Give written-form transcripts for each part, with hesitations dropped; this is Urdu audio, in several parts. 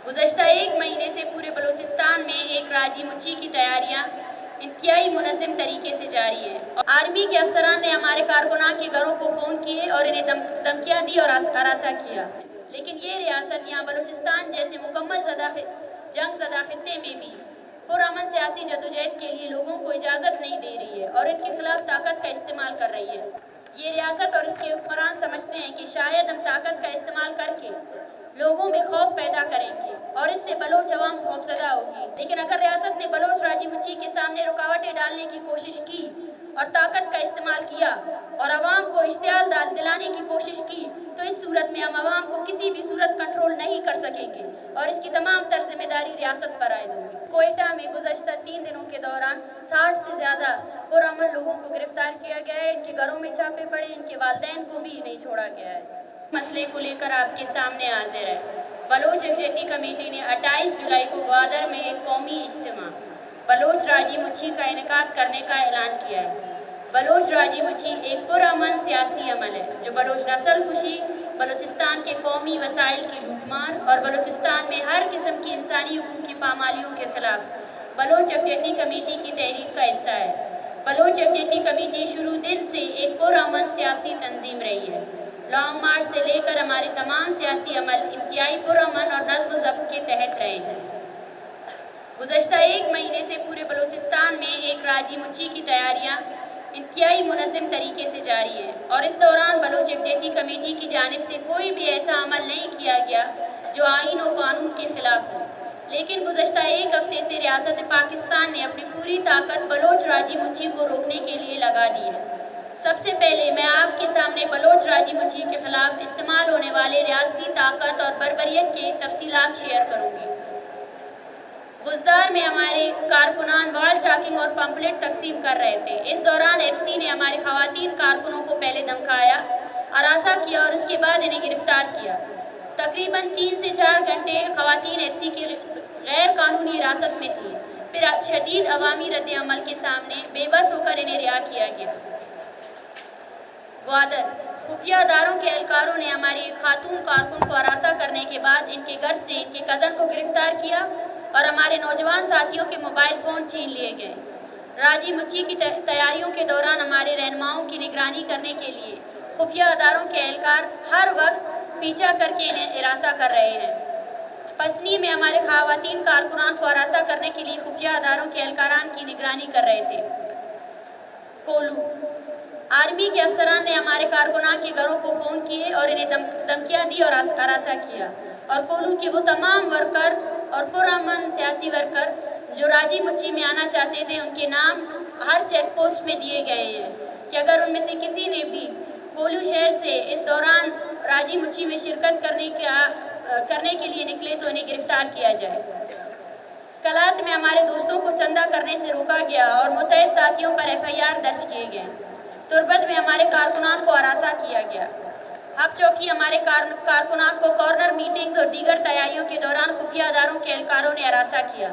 گزشتہ ایک مہینے سے پورے بلوچستان میں ایک راجی مچی کی تیاریاں انتہائی منظم طریقے سے جاری ہے. آرمی کے افسران نے ہمارے کارکنان کے گھروں کو فون کیے اور انہیں دھمکیاں دی اور ہراساں کیا. لیکن یہ ریاست یہاں بلوچستان جیسے مکمل جنگ زدہ خطے میں بھی پرامن سیاسی جدوجہد کے لیے لوگوں کو اجازت نہیں دے رہی ہے اور ان کے خلاف طاقت کا استعمال کر رہی ہے. یہ ریاست اور اس کے حکمران سمجھتے ہیں کہ شاید ہم طاقت کا استعمال کر کے لوگوں میں خوف پیدا کریں گے اور اس سے بلوچ عوام خوفزدہ ہوگی. لیکن اگر ریاست نے بلوچ راجی مچی کے سامنے رکاوٹیں ڈالنے کی کوشش کی اور طاقت کا استعمال کیا اور عوام کو اشتعال دلانے کی کوشش کی تو اس صورت میں ہم عوام کو کسی بھی صورت کنٹرول نہیں کر سکیں گے اور اس کی تمام تر ذمہ داری ریاست پر عائد ہوگی. کوئٹہ میں گزشتہ 3 دنوں کے دوران 60 سے زیادہ پرامن لوگوں کو گرفتار کیا گیا ہے. ان کے گھروں میں چھاپے پڑے, ان کے والدین کو بھی نہیں چھوڑا گیا ہے. مسئلے کو لے کر آپ کے سامنے حاضر ہے. بلوچ یکجہتی کمیٹی نے 28 جولائی کو گوادر میں ایک قومی اجتماع بلوچ راجی مچی کا انعقاد کرنے کا اعلان کیا ہے. بلوچ راجی مچی ایک پرامن سیاسی عمل ہے جو بلوچ نسل کشی, بلوچستان کے قومی وسائل کی لوٹ مار اور بلوچستان میں ہر قسم کی انسانی حقوق کی پامالیوں کے خلاف بلوچ یکجہتی کمیٹی کی تحریک کا حصہ ہے. بلوچ یکجہتی کمیٹی شروع دن سے ایک پرامن سیاسی تنظیم رہی ہے. لانگ مارچ سے لے کر ہمارے تمام سیاسی عمل انتہائی پرامن اور نظم و ضبط کے تحت رہے ہیں. گزشتہ ایک مہینے سے پورے بلوچستان میں ایک راجی مچی کی تیاریاں انتہائی منظم طریقے سے جاری ہے اور اس دوران بلوچ یکجہتی کمیٹی کی جانب سے کوئی بھی ایسا عمل نہیں کیا گیا جو آئین و قانون کے خلاف ہو. لیکن گزشتہ ایک ہفتے سے ریاست پاکستان نے اپنی پوری طاقت بلوچ راجی مچی کو روکنے کے لیے لگا دی ہے. سب سے پہلے میں آپ کے سامنے بلوچ راجی مچی کے خلاف استعمال ہونے والے ریاستی طاقت اور بربریت کی تفصیلات شیئر کروں گی. گزدار میں ہمارے کارکنان وال چاکنگ اور پمپلیٹ تقسیم کر رہے تھے. اس دوران ایف سی نے ہمارے خواتین کارکنوں کو پہلے دھمکایا, ہراساں کیا اور اس کے بعد انہیں گرفتار کیا. تقریباً 3 سے 4 گھنٹے خواتین ایف سی کی غیر قانونی حراست میں تھیں. پھر شدید عوامی رد عمل کے سامنے بے بس ہو کر انہیں رہا کیا گیا. گوادر خفیہ اداروں کے اہلکاروں نے ہماری ایک خاتون کارکن کو ہراساں کرنے کے بعد ان کے گھر سے ان کے کزن کو گرفتار کیا اور ہمارے نوجوان ساتھیوں کے موبائل فون چھین لیے گئے. راجی مچی کی تیاریوں کے دوران ہمارے رہنماؤں کی نگرانی کرنے کے لیے خفیہ اداروں کے اہلکار ہر وقت پیچھا کر کے انہیں ہراساں کر رہے ہیں. پسنی میں ہمارے خواتین کارکنان کو ہراساں کرنے کے لیے خفیہ اداروں کے اہلکاران کی نگرانی کر رہے تھے. کولو آرمی کے افسران نے ہمارے کارکنان کے گھروں کو فون کیے اور انہیں دھمکیاں دی اور ہراساں کیا. اور کولو کے وہ تمام ورکر اور پرامن سیاسی ورکر جو راجی مچی میں آنا چاہتے تھے ان کے نام ہر چیک پوسٹ میں دیے گئے ہیں کہ اگر ان میں سے کسی نے بھی کولو شہر سے اس دوران راجی مچی میں شرکت کرنے کے لیے نکلے تو انہیں گرفتار کیا جائے. کلات میں ہمارے دوستوں کو چندہ کرنے سے روکا گیا اور متعدد ساتھیوں پر FIR درج کیے گئے. تربت میں ہمارے کارکنان کو ہراساں کیا گیا. ہب چوکی ہمارے کارکنان کو کارنر میٹنگز اور دیگر تیاریوں کے دوران خفیہ اداروں کے اہلکاروں نے ہراساں کیا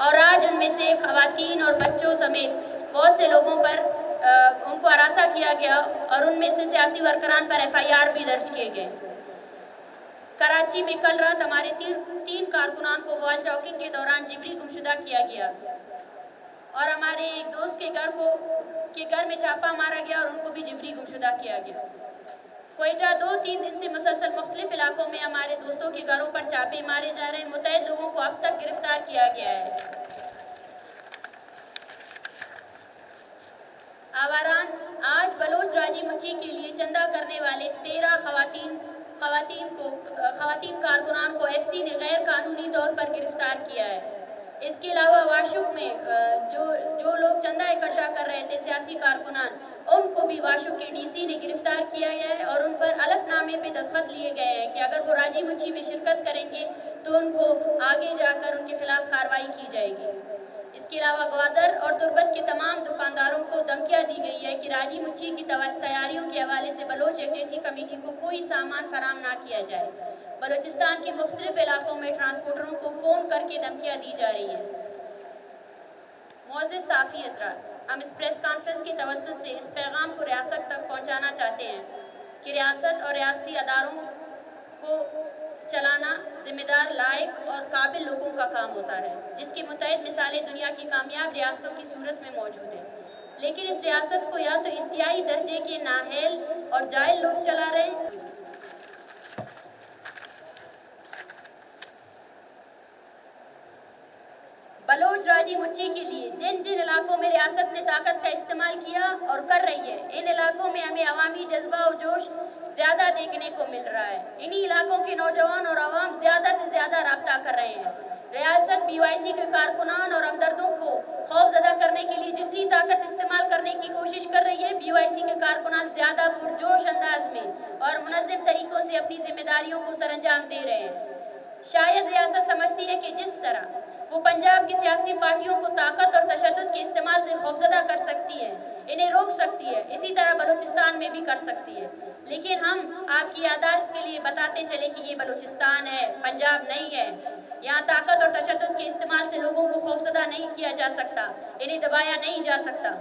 اور آج ان میں سے خواتین اور بچوں سمیت بہت سے لوگوں پر ان کو ہراساں کیا گیا اور ان میں سے سیاسی ورکران پر FIR بھی درج کیے گئے. کراچی میں کل رات ہمارے 3 کارکنان کو وال چاکنگ کے دوران جبری گمشدہ کیا گیا اور ہمارے ایک دوست کے گھر میں چھاپا مارا گیا اور ان کو بھی جبری گمشدہ کیا گیا. کوئٹہ 2-3 دن سے مسلسل مختلف علاقوں میں ہمارے دوستوں کے گھروں پر چھاپے مارے جا رہے ہیں. متعدد لوگوں کو اب تک گرفتار کیا گیا ہے. آواران آج بلوچ راجی مچی کے لیے چندہ کرنے والے 13 خواتین کارکنان کو ایف سی نے غیر قانونی طور پر گرفتار کیا ہے. اس کے علاوہ واشک میں جو لوگ چندہ اکٹھا کر رہے تھے سیاسی کارکنان ان کو بھی واشک کے DC نے گرفتار کیا گیا ہے اور ان پر الگ نامے پہ دستخط لیے گئے ہیں کہ اگر وہ راجی مچی میں شرکت کریں گے تو ان کو آگے جا کر ان کے خلاف کارروائی کی جائے گی. اس کے علاوہ گوادر اور تربت کے تمام دکانداروں کو دھمکیاں دی گئی ہے کہ راجی مچی کی تیاریوں کے حوالے سے بلوچ یکجہتی کمیٹی کو کوئی سامان فراہم نہ کیا جائے. بلوچستان کے مختلف علاقوں میں ٹرانسپورٹروں کو فون کر کے دھمکیاں دی جا رہی ہیں. معزز صحافی حضرات, ہم اس پریس کانفرنس کی توسط سے اس پیغام کو ریاست تک پہنچانا چاہتے ہیں کہ ریاست اور ریاستی اداروں کو چلانا ذمہ دار, لائق اور کام ہوتا رہے، جس کی متعدد مثالیں دنیا کی کامیاب ریاستوں کی صورت میں موجود ہیں، لیکن اس ریاست کو یا تو انتہائی درجے کے نااہل اور جاہل لوگ چلا رہے ہیں۔ بلوچ راجی مچی کے لیے جن جن علاقوں میں ریاست نے طاقت کا استعمال کیا اور کر رہی ہے، ان علاقوں میں ہمیں عوامی جذبہ و جوش زیادہ دیکھنے کو مل رہا ہے۔ انہی علاقوں کے نوجوان اور عوام زیادہ سے زیادہ رابطہ کر رہے ہیں۔ ریاست BYC کے کارکنان اور ہمدردوں کو خوف زدہ کرنے کے لیے جتنی طاقت استعمال کرنے کی کوشش کر رہی ہے، BYC کے کارکنان زیادہ پرجوش انداز میں اور منظم طریقوں سے اپنی ذمہ داریوں کو سر انجام دے رہے ہیں۔ شاید ریاست سمجھتی ہے کہ جس طرح وہ پنجاب کی سیاسی پارٹیوں کو طاقت اور تشدد کے استعمال سے خوفزدہ کر سکتی ہے، انہیں روک سکتی ہے، اسی طرح بلوچستان میں بھی کر سکتی ہے۔ لیکن ہم آپ کی یادداشت کے لیے بتاتے چلے کہ یہ بلوچستان ہے، پنجاب نہیں ہے۔ یہاں طاقت اور تشدد کے استعمال سے لوگوں کو خوفزدہ نہیں کیا جا سکتا، انہیں دبایا نہیں جا سکتا۔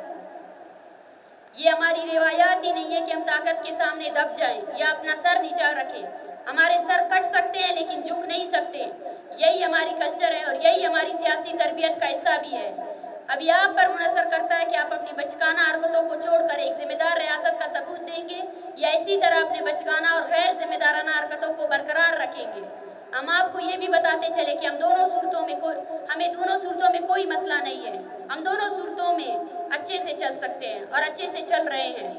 یہ ہماری روایات ہی نہیں ہے کہ ہم طاقت کے سامنے دب جائیں یا اپنا سر نیچا رکھیں۔ ہمارے سر کٹ سکتے ہیں لیکن جھک نہیں سکتے۔ یہی ہماری کلچر ہے اور یہی ہماری سیاسی تربیت کا حصہ بھی ہے۔ ابھی آپ پر منحصر کرتا ہے کہ آپ اپنی بچگانہ حرکتوں کو چھوڑ کر ایک ذمہ دار ریاست کا ثبوت دیں گے یا اسی طرح اپنے بچگانہ اور غیر ذمہ دارانہ حرکتوں کو برقرار رکھیں گے۔ ہم آپ کو یہ بھی بتاتے چلے کہ ہمیں دونوں صورتوں میں کوئی مسئلہ نہیں ہے۔ ہم دونوں صورتوں میں اچھے سے چل سکتے ہیں اور اچھے سے چل رہے ہیں۔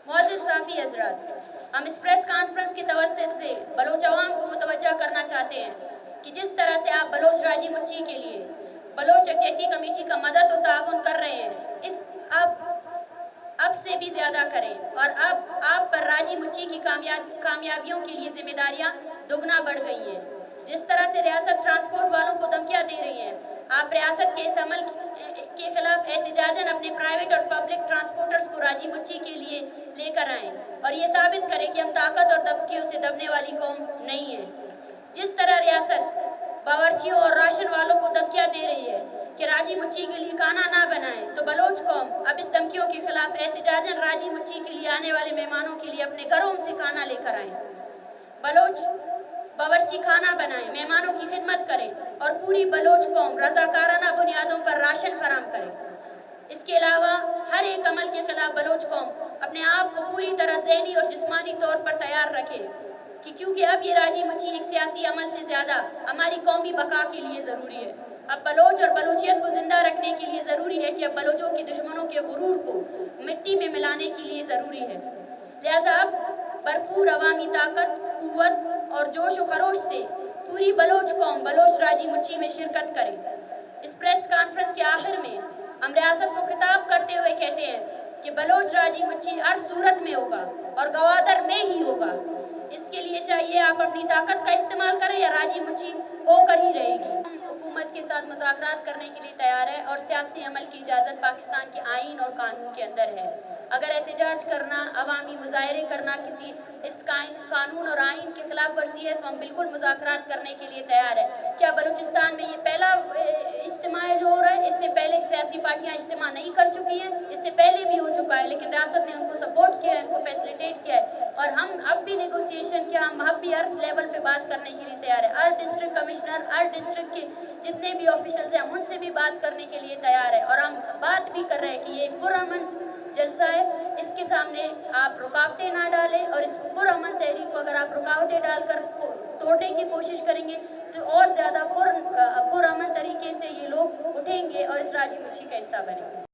معزز صحافی حضرات، ہم اس پریس کانفرنس کے توسط سے بلوچ عوام کو متوجہ کرنا چاہتے ہیں کہ جس طرح سے آپ بلوچ راجی مچی کے لیے بلوچ یکجہتی کمیٹی کا مدد و تعاون کر رہے ہیں، اب سے بھی زیادہ کریں اور اب آپ پر راجی مچی کی کامیابیوں کے لیے ذمہ داریاں دگنا بڑھ گئی ہیں۔ جس طرح سے ریاست ٹرانسپورٹ والوں کو دھمکیاں دے رہی ہیں، آپ ریاست کے اس عمل کے خلاف احتجاجاً اپنے پرائیویٹ اور پبلک ٹرانسپورٹرز کو راجی مچی کے لیے لے کر آئیں اور یہ ثابت کریں کہ ہم طاقت اور دھمکیوں سے دبنے والی قوم نہیں ہیں۔ جس طرح ریاست باورچیوں اور راشن والوں کو دھمکیاں دے رہی ہے کہ راجی مچی کے لیے کھانا نہ بنائیں، تو بلوچ قوم اب اس دھمکیوں کے خلاف احتجاجاً راجی مچی کے لیے آنے والے مہمانوں کے لیے اپنے گھروں سے کھانا لے کر آئیں۔ بلوچ باورچی کھانا بنائیں، مہمانوں کی خدمت کریں اور پوری بلوچ قوم رضاکارانہ بنیادوں پر راشن فراہم کریں۔ اس کے علاوہ ہر ایک عمل کے خلاف بلوچ قوم اپنے آپ کو پوری طرح ذہنی اور جسمانی طور پر تیار رکھے، کیونکہ اب یہ راجی مچی ایک سیاسی عمل سے زیادہ ہماری قومی بقا کے لیے ضروری ہے۔ اب بلوچ اور بلوچیت کو زندہ رکھنے کے لیے ضروری ہے کہ اب بلوچوں کے دشمنوں کے غرور کو مٹی میں ملانے کے لیے ضروری ہے۔ لہٰذا اب بھرپور عوامی طاقت، قوت اور جوش و خروش سے پوری بلوچ قوم بلوچ راجی مچی میں شرکت کرے۔ اس پریس کانفرنس کے آخر میں ہم ریاست کو خطاب کرتے ہوئے کہتے ہیں کہ بلوچ راجی مچی ہر صورت میں ہوگا اور گوادر میں ہی ہوگا۔ اس کے لیے چاہیے آپ اپنی طاقت کا استعمال کریں یا راجی مچی ہو کر ہی رہے گی۔ ہم حکومت کے ساتھ مذاکرات کرنے کے لیے تیار ہے اور سیاسی عمل کی اجازت پاکستان کے آئین اور قانون کے اندر ہے۔ اگر احتجاج کرنا، عوامی مظاہرے کرنا کسی اس قانون اور آئین کے خلاف ورزی ہے تو ہم بالکل مذاکرات کرنے کے لیے تیار ہے۔ کیا بلوچستان میں یہ پہلا اجتماع ہے جو ہو رہا ہے؟ اس سے پہلے سیاسی پارٹیاں اجتماع نہیں کر چکی ہیں، اس سے پہلے بھی ہو چکا ہے، لیکن ریاست نے ان کو سپورٹ کیا ہے، ان کو فیسلیٹیٹ کیا ہے اور ہم اب بھی نیگوسیشن کیا، ہم اب بھی ہر لیول پہ بات کرنے کے لیے تیار ہے۔ ہر ڈسٹرکٹ کمشنر، ہر ڈسٹرکٹ کے جتنے بھی آفیشلز ہیں ہم ان سے بھی بات کرنے کے لیے تیار ہے اور ہم بات بھی کر رہے ہیں کہ یہ پرامن جلسہ ہے، اس کے سامنے آپ رکاوٹیں نہ ڈالیں اور اس پرامن تحریک کو اگر آپ رکاوٹیں ڈال کر توڑنے کی کوشش کریں گے تو اور زیادہ پرامن طریقے سے یہ لوگ اٹھیں گے اور اس راجی مچی کا حصہ بنیں گے۔